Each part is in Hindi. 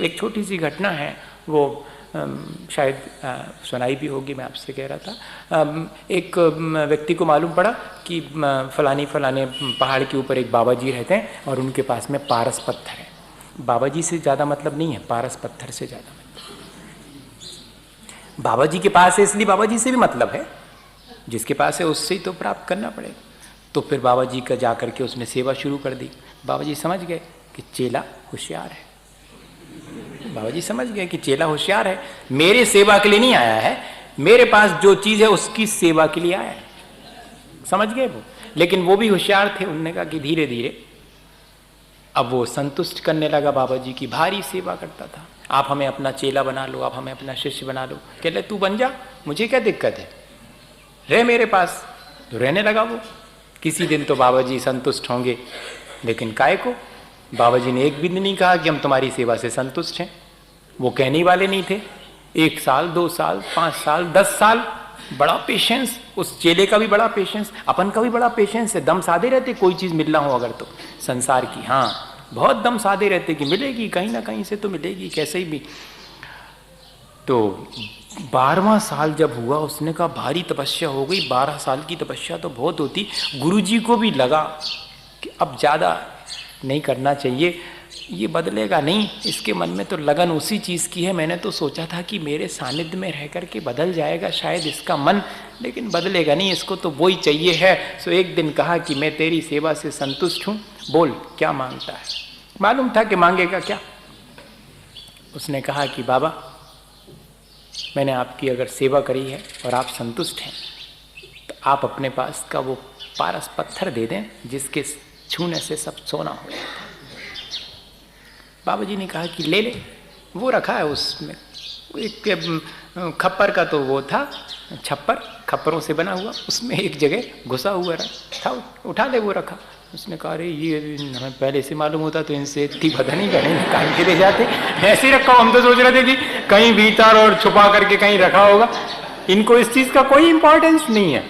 एक छोटी सी घटना है, वो शायद सुनाई भी होगी, मैं आपसे कह रहा था। एक व्यक्ति को मालूम पड़ा कि फलाने पहाड़ के ऊपर एक बाबा जी रहते हैं और उनके पास में पारस पत्थर है। बाबा जी से ज़्यादा मतलब नहीं है, पारस पत्थर से ज़्यादा मतलब। बाबा जी के पास है इसलिए बाबा जी से भी मतलब है, जिसके पास है उससे ही तो प्राप्त करना पड़ेगा। तो फिर बाबा जी का जा करके उसने सेवा शुरू कर दी। बाबा जी समझ गए कि चेला होशियार है। बाबा जी समझ गए कि चेला होशियार है, मेरे सेवा के लिए नहीं आया है, मेरे पास जो चीज़ है उसकी सेवा के लिए आया है। समझ गए वो। लेकिन वो भी होशियार थे, उन्होंने कहा कि धीरे धीरे अब वो संतुष्ट करने लगा बाबा जी की। भारी सेवा करता था, आप हमें अपना चेला बना लो, आप हमें अपना शिष्य बना लो। कह ले तू बन जा, मुझे क्या दिक्कत है, रह मेरे पास। तो रहने लगा वो। किसी दिन तो बाबा जी संतुष्ट होंगे, लेकिन काय को बाबा जी ने एक भी दिन नहीं कहा कि हम तुम्हारी सेवा से संतुष्ट हैं। वो कहने वाले नहीं थे। 1 साल 2 साल 5 साल 10 साल, बड़ा पेशेंस, उस चेले का भी बड़ा पेशेंस, अपन का भी बड़ा पेशेंस है। दम साधे रहते कोई चीज़ मिलना हो अगर तो संसार की, हाँ बहुत दम साधे रहते कि मिलेगी, कहीं ना कहीं से तो मिलेगी, कैसे ही भी। तो 12वां साल जब हुआ, उसने कहा भारी तपस्या हो गई। 12 साल की तपस्या तो बहुत होती। गुरुजी को भी लगा कि अब ज़्यादा नहीं करना चाहिए, ये बदलेगा नहीं। इसके मन में तो लगन उसी चीज़ की है। मैंने तो सोचा था कि मेरे सानिध्य में रह करके बदल जाएगा शायद इसका मन, लेकिन बदलेगा नहीं, इसको तो वही चाहिए है। सो एक दिन कहा कि मैं तेरी सेवा से संतुष्ट हूँ, बोल क्या मांगता है। मालूम था कि मांगेगा क्या। उसने कहा कि बाबा मैंने आपकी अगर सेवा करी है और आप संतुष्ट हैं तो आप अपने पास का वो पारस पत्थर दे दें जिसके छूने से सब सोना हो जाता है। बाबा जी ने कहा कि ले ले। वो रखा है उसमें, एक खप्पर का तो वो था, छप्पर खप्परों से बना हुआ, उसमें एक जगह घुसा हुआ था, उठा ले। वो रखा। उसने कहा अरे ये हमें पहले से मालूम होता तो इनसे इतनी पता नहीं करेंगे, कहीं के ले जाते, ऐसे ही रखा। हम तो सोच रहे थे कि कहीं भीतर और छुपा करके कहीं रखा होगा। इनको इस चीज़ का कोई इंपॉर्टेंस नहीं है,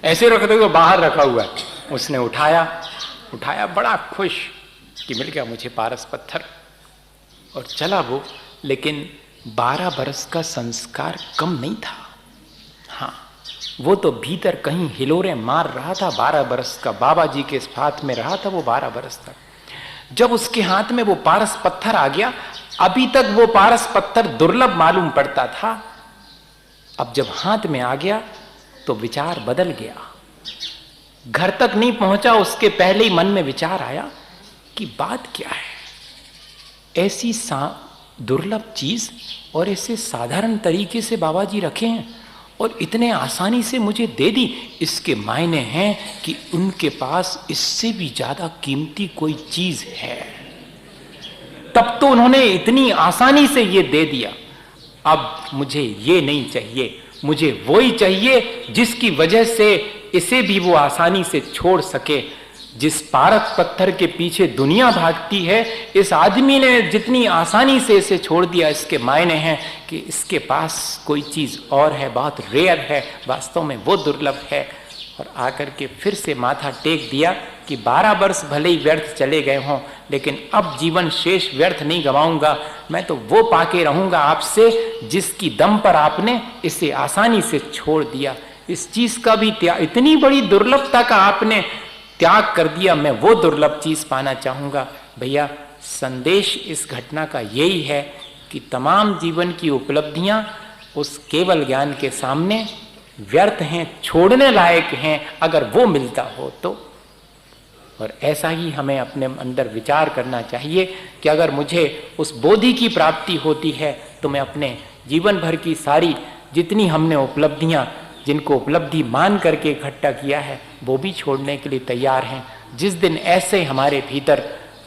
ऐसे रखते हुए बाहर रखा हुआ है। उसने उठाया बड़ा खुश कि मिल गया मुझे पारस पत्थर, और चला वो। लेकिन 12 बरस का संस्कार कम नहीं था। हाँ, वो तो भीतर कहीं हिलोरे मार रहा था। 12 बरस का बाबा जी के हाथ में रहा था वो 12 बरस तक। जब उसके हाथ में वो पारस पत्थर आ गया, अभी तक वो पारस पत्थर दुर्लभ मालूम पड़ता था, अब जब हाथ में आ गया तो विचार बदल गया। घर तक नहीं पहुंचा उसके पहले ही मन में विचार आया कि बात क्या है, ऐसी दुर्लभ चीज और ऐसे साधारण तरीके से बाबा जी रखे हैं और इतने आसानी से मुझे दे दी। इसके मायने हैं कि उनके पास इससे भी ज्यादा कीमती कोई चीज है, तब तो उन्होंने इतनी आसानी से ये दे दिया। अब मुझे ये नहीं चाहिए, मुझे वो ही चाहिए जिसकी वजह से इसे भी वो आसानी से छोड़ सके। जिस पारस पत्थर के पीछे दुनिया भागती है, इस आदमी ने जितनी आसानी से इसे छोड़ दिया, इसके मायने हैं कि इसके पास कोई चीज और है, बहुत रेयर है, वास्तव में वो दुर्लभ है। और आकर के फिर से माथा टेक दिया कि 12 वर्ष भले ही व्यर्थ चले गए हों, लेकिन अब जीवन शेष व्यर्थ नहीं गंवाऊंगा। मैं तो वो पाके रहूंगा आपसे जिसकी दम पर आपने इसे आसानी से छोड़ दिया। इस चीज का भी इतनी बड़ी दुर्लभता का आपने त्याग कर दिया, मैं वो दुर्लभ चीज पाना चाहूंगा। भैया संदेश इस घटना का यही है कि तमाम जीवन की उपलब्धियां उस केवल ज्ञान के सामने व्यर्थ हैं, छोड़ने लायक हैं, अगर वो मिलता हो तो। और ऐसा ही हमें अपने अंदर विचार करना चाहिए कि अगर मुझे उस बोधि की प्राप्ति होती है तो मैं अपने जीवन भर की सारी जितनी हमने उपलब्धियां, जिनको उपलब्धि मान करके इकट्ठा किया है, वो भी छोड़ने के लिए तैयार हैं। जिस दिन ऐसे हमारे भीतर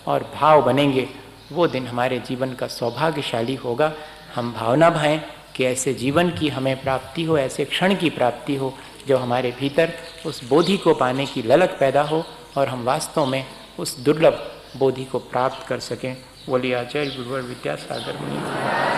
और भाव बनेंगे, वो दिन हमारे जीवन का सौभाग्यशाली होगा। हम भावना भाएं कि ऐसे जीवन की हमें प्राप्ति हो, ऐसे क्षण की प्राप्ति हो जो हमारे भीतर उस बोधि को पाने की ललक पैदा हो और हम वास्तव में उस दुर्लभ बोधि को प्राप्त कर सकें। बोलिए आचार्य गुरुवर विद्यासागर मुनि।